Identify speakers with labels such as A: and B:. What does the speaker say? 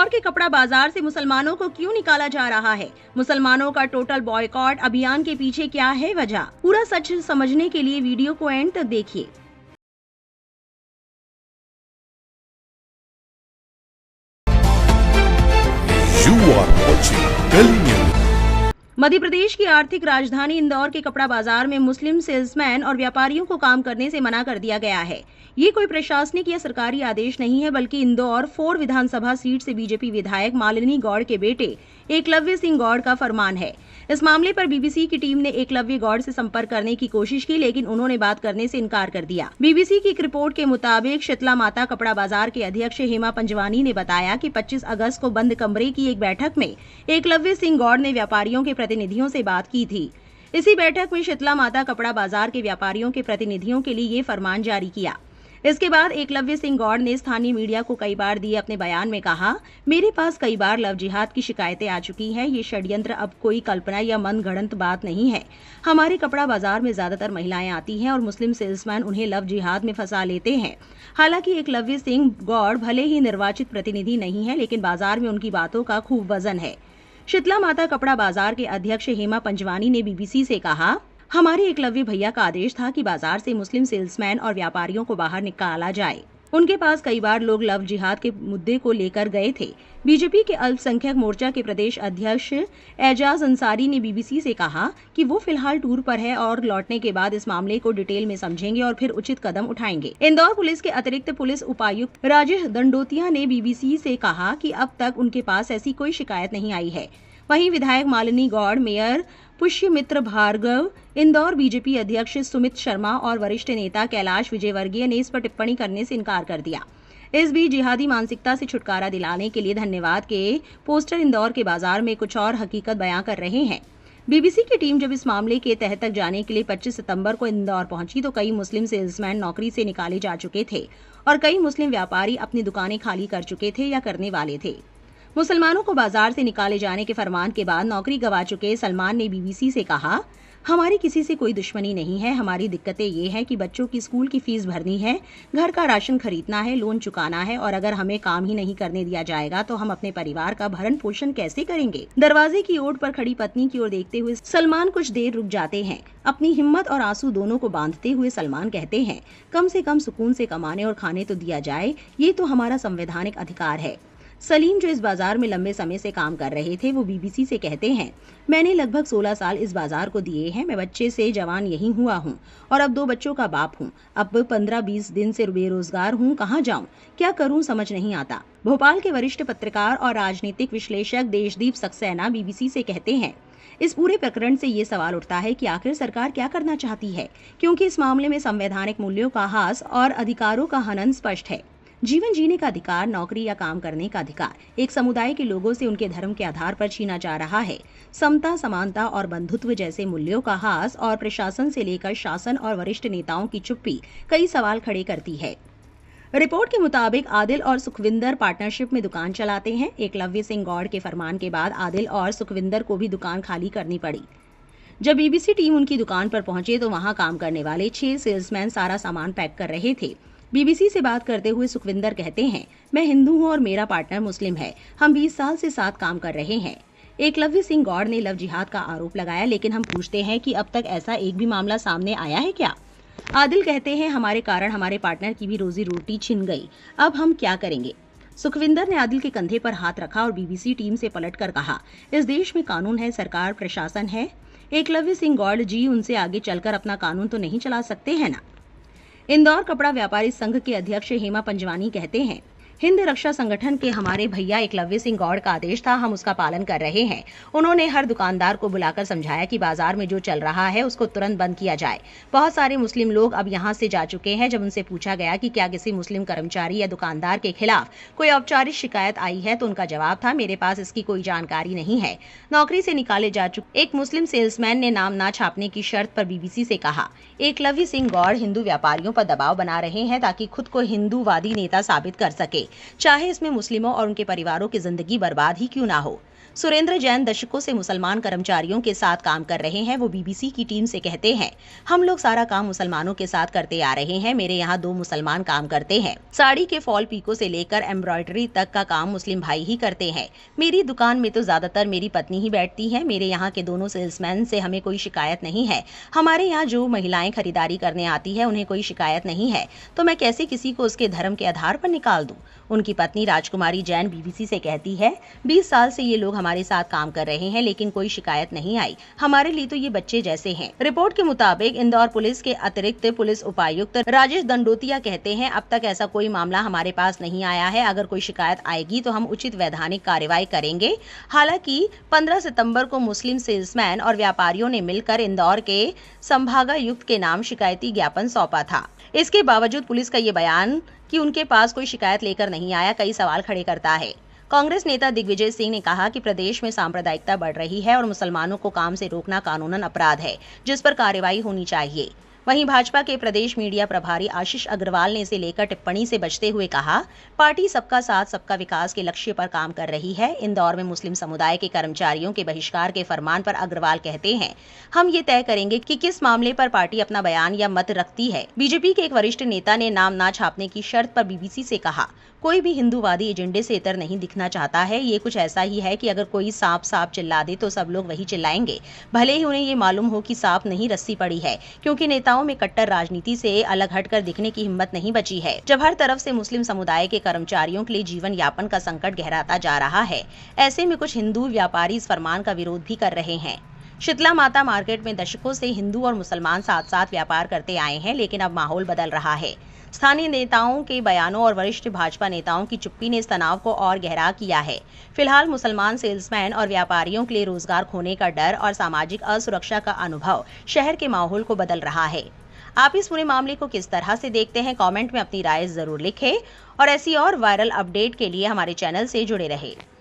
A: इंदौर के कपड़ा बाजार से मुसलमानों को क्यों निकाला जा रहा है? मुसलमानों का टोटल बॉयकॉट अभियान के पीछे क्या है वजह? पूरा सच समझने के लिए वीडियो को एंड तक देखिए। मध्य प्रदेश की आर्थिक राजधानी इंदौर के कपड़ा बाजार में मुस्लिम सेल्समैन और व्यापारियों को काम करने से मना कर दिया गया है। ये कोई प्रशासनिक या सरकारी आदेश नहीं है, बल्कि इंदौर 4 विधानसभा सीट से बीजेपी विधायक मालिनी गौड़ के बेटे एकलव्य सिंह गौड़ का फरमान है। इस मामले पर बीबीसी की टीम ने एकलव्य गौड़ से संपर्क करने की कोशिश की, लेकिन उन्होंने बात करने से इनकार कर दिया। बीबीसी की एक रिपोर्ट के मुताबिक शीतला माता कपड़ा बाजार के अध्यक्ष हेमा पंजवानी ने बताया कि 25 अगस्त को बंद कमरे की एक बैठक में एकलव्य सिंह गौड़ ने व्यापारियों के प्रतिनिधियों से बात की थी। इसी बैठक में शीतला माता कपड़ा बाजार के व्यापारियों के प्रतिनिधियों के लिए ये फरमान जारी किया। इसके बाद एकलव्य सिंह गौड़ ने स्थानीय मीडिया को कई बार दिए अपने बयान में कहा, मेरे पास कई बार लव जिहाद की शिकायतें आ चुकी हैं। ये षड्यंत्र अब कोई कल्पना या मनगढ़ंत बात नहीं है। हमारे कपड़ा बाजार में ज्यादातर महिलाएं आती हैं और मुस्लिम सेल्समैन उन्हें लव जिहाद में फंसा लेते हैं। हालांकि एकलव्य सिंह गौड़ भले ही निर्वाचित प्रतिनिधि नहीं है, लेकिन बाजार में उनकी बातों का खूब वजन है। शीतला माता कपड़ा बाजार के अध्यक्ष हेमा पंजवानी ने बीबीसी से कहा, हमारे एकलव्य भैया का आदेश था कि बाजार से मुस्लिम सेल्समैन और व्यापारियों को बाहर निकाला जाए। उनके पास कई बार लोग लव जिहाद के मुद्दे को लेकर गए थे। बीजेपी के अल्पसंख्यक मोर्चा के प्रदेश अध्यक्ष एजाज अंसारी ने बीबीसी से कहा कि वो फिलहाल टूर पर है और लौटने के बाद इस मामले को डिटेल में समझेंगे और फिर उचित कदम उठाएंगे। इंदौर पुलिस के अतिरिक्त पुलिस उपायुक्त राजेश दंडोतिया ने बीबीसी से कहा कि अब तक उनके पास ऐसी कोई शिकायत नहीं आई है। वहीं विधायक मालिनी गौड़, मेयर पुष्यमित्र भार्गव, इंदौर बीजेपी अध्यक्ष सुमित शर्मा और वरिष्ठ नेता कैलाश विजयवर्गीय ने इस पर टिप्पणी करने से इनकार कर दिया। इस बीच जिहादी मानसिकता से छुटकारा दिलाने के लिए धन्यवाद के पोस्टर इंदौर के बाजार में कुछ और हकीकत बयां कर रहे हैं। बीबीसी की टीम जब इस मामले के तह तक जाने के लिए 25 सितंबर को इंदौर पहुंची तो कई मुस्लिम सेल्समैन नौकरी से निकाले जा चुके थे और कई मुस्लिम व्यापारी अपनी दुकानें खाली कर चुके थे या करने वाले थे। मुसलमानों को बाजार से निकाले जाने के फरमान के बाद नौकरी गंवा चुके सलमान ने बीबीसी से कहा, हमारी किसी से कोई दुश्मनी नहीं है। हमारी दिक्कतें ये हैं कि बच्चों की स्कूल की फीस भरनी है, घर का राशन खरीदना है, लोन चुकाना है और अगर हमें काम ही नहीं करने दिया जाएगा तो हम अपने परिवार का भरण पोषण कैसे करेंगे। दरवाजे की ओट पर खड़ी पत्नी की ओर देखते हुए सलमान कुछ देर रुक जाते हैं। अपनी हिम्मत और आंसू दोनों को बांधते हुए सलमान कहते हैं, कम से कम सुकून से कमाने और खाने तो दिया जाए, ये तो हमारा संवैधानिक अधिकार है। सलीम, जो इस बाजार में लंबे समय से काम कर रहे थे, वो बीबीसी से कहते हैं, मैंने लगभग 16 साल इस बाजार को दिए हैं। मैं बच्चे से जवान यहीं हुआ हूँ और अब 2 बच्चों का बाप हूँ। अब 15-20 दिन से बेरोजगार हूँ, कहाँ जाऊँ, क्या करूँ, समझ नहीं आता। भोपाल के वरिष्ठ पत्रकार और राजनीतिक विश्लेषक देशदीप सक्सेना बीबीसी से कहते हैं, इस पूरे प्रकरण से ये सवाल उठता है कि आखिर सरकार क्या करना चाहती है, क्योंकि इस मामले में संवैधानिक मूल्यों का ह्रास और अधिकारों का हनन स्पष्ट है। जीवन जीने का अधिकार, नौकरी या काम करने का अधिकार एक समुदाय के लोगों से उनके धर्म के आधार पर छीना जा रहा है। समता, समानता और बंधुत्व जैसे मूल्यों का ह्रास और प्रशासन से लेकर शासन और वरिष्ठ नेताओं की चुप्पी कई सवाल खड़े करती है। रिपोर्ट के मुताबिक आदिल और सुखविंदर पार्टनरशिप में दुकान चलाते हैं। एकलव्य सिंह गौड़ के फरमान के बाद आदिल और सुखविंदर को भी दुकान खाली करनी पड़ी। जब बीबीसी टीम उनकी दुकान पर पहुंचे तो वहां काम करने वाले 6 सेल्समैन सारा सामान पैक कर रहे थे। बीबीसी से बात करते हुए सुखविंदर कहते हैं, मैं हिंदू हूं और मेरा पार्टनर मुस्लिम है। हम 20 साल से साथ काम कर रहे हैं। एकलव्य सिंह गौड़ ने लव जिहाद का आरोप लगाया, लेकिन हम पूछते हैं कि अब तक ऐसा एक भी मामला सामने आया है क्या? आदिल कहते हैं, हमारे कारण हमारे पार्टनर की भी रोजी रोटी छिन गई। अब हम क्या करेंगे? सुखविंदर ने आदिल के कंधे पर हाथ रखा और बीबीसी टीम से पलटकर कहा, इस देश में कानून है, सरकार, प्रशासन है। एकलव्य सिंह गौड़ जी उनसे आगे चलकर अपना कानून तो नहीं चला सकते हैं ना। इंदौर कपड़ा व्यापारी संघ के अध्यक्ष हेमा पंजवानी कहते हैं, हिंद रक्षा संगठन के हमारे भैया एकलव्य सिंह गौड़ का आदेश था, हम उसका पालन कर रहे हैं। उन्होंने हर दुकानदार को बुलाकर समझाया कि बाजार में जो चल रहा है उसको तुरंत बंद किया जाए। बहुत सारे मुस्लिम लोग अब यहां से जा चुके हैं। जब उनसे पूछा गया कि क्या किसी मुस्लिम कर्मचारी या दुकानदार के खिलाफ कोई औपचारिक शिकायत आई है तो उनका जवाब था, मेरे पास इसकी कोई जानकारी नहीं है। नौकरी से निकाले जा चुके एक मुस्लिम सेल्समैन ने नाम ना छापने की शर्त पर बीबीसी से कहा, एकलव्य सिंह गौड़ हिंदू व्यापारियों पर दबाव बना रहे हैं ताकि खुद को हिंदूवादी नेता साबित कर सके, चाहे इसमें मुस्लिमों और उनके परिवारों की जिंदगी बर्बाद ही क्यों ना हो। सुरेंद्र जैन दशकों से मुसलमान कर्मचारियों के साथ काम कर रहे हैं। वो बीबीसी की टीम से कहते हैं, हम लोग सारा काम मुसलमानों के साथ करते आ रहे हैं। मेरे यहाँ 2 मुसलमान काम करते हैं। साड़ी के फॉल पीको से लेकर एम्ब्रॉयडरी तक का काम मुस्लिम भाई ही करते हैं। मेरी दुकान में तो ज्यादातर मेरी पत्नी ही बैठती है। मेरे यहाँ के दोनों सेल्समैन से हमें कोई शिकायत नहीं है। हमारे यहाँ जो महिलाएं खरीदारी करने आती है उन्हें कोई शिकायत नहीं है, तो मैं कैसे किसी को उसके धर्म के आधार पर निकाल दूं। उनकी पत्नी राजकुमारी जैन बीबीसी से कहती है, 20 साल से ये लोग हमारे साथ काम कर रहे हैं, लेकिन कोई शिकायत नहीं आई। हमारे लिए तो ये बच्चे जैसे हैं। रिपोर्ट के मुताबिक इंदौर पुलिस के अतिरिक्त पुलिस उपायुक्त राजेश दंडोतिया कहते हैं, अब तक ऐसा कोई मामला हमारे पास नहीं आया है। अगर कोई शिकायत आएगी तो हम उचित वैधानिक कार्रवाई करेंगे। हालांकि 15 सितंबर को मुस्लिम सेल्समैन और व्यापारियों ने मिलकर इंदौर के संभागायुक्त के नाम शिकायती ज्ञापन सौंपा था। इसके बावजूद पुलिस का ये बयान कि उनके पास कोई शिकायत लेकर नहीं आया कई सवाल खड़े करता है। कांग्रेस नेता दिग्विजय सिंह ने कहा कि प्रदेश में सांप्रदायिकता बढ़ रही है और मुसलमानों को काम से रोकना कानूनन अपराध है, जिस पर कार्रवाई होनी चाहिए। वहीं भाजपा के प्रदेश मीडिया प्रभारी आशीष अग्रवाल ने इसे लेकर टिप्पणी से बचते हुए कहा, पार्टी सबका साथ सबका विकास के लक्ष्य पर काम कर रही है। इंदौर में मुस्लिम समुदाय के कर्मचारियों के बहिष्कार के फरमान पर अग्रवाल कहते हैं, हम ये तय करेंगे कि किस मामले पर पार्टी अपना बयान या मत रखती है। बीजेपी के एक वरिष्ठ नेता ने नाम ना छापने की शर्त पर बीबीसी से कहा, कोई भी हिंदूवादी एजेंडे से इतर नहीं दिखना चाहता है। ये कुछ ऐसा ही है कि अगर कोई सांप सांप चिल्ला दे तो सब लोग वही चिल्लाएंगे, भले ही उन्हें ये मालूम हो कि सांप नहीं रस्सी पड़ी है, क्योंकि नेताओं में कट्टर राजनीति से अलग हटकर दिखने की हिम्मत नहीं बची है। जब हर तरफ से मुस्लिम समुदाय के कर्मचारियों के लिए जीवन यापन का संकट गहराता जा रहा है, ऐसे में कुछ हिंदू व्यापारी इस फरमान का विरोध भी कर रहे हैं। शीतला माता मार्केट में दशकों से हिंदू और मुसलमान साथ साथ व्यापार करते आए हैं, लेकिन अब माहौल बदल रहा है। स्थानीय नेताओं के बयानों और वरिष्ठ भाजपा नेताओं की चुप्पी ने इस तनाव को और गहरा किया है। फिलहाल मुसलमान सेल्समैन और व्यापारियों के लिए रोजगार खोने का डर और सामाजिक असुरक्षा का अनुभव शहर के माहौल को बदल रहा है। आप इस पूरे मामले को किस तरह से देखते हैं, कमेंट में अपनी राय जरूर लिखें और ऐसी और वायरल अपडेट के लिए हमारे चैनल से जुड़े रहें।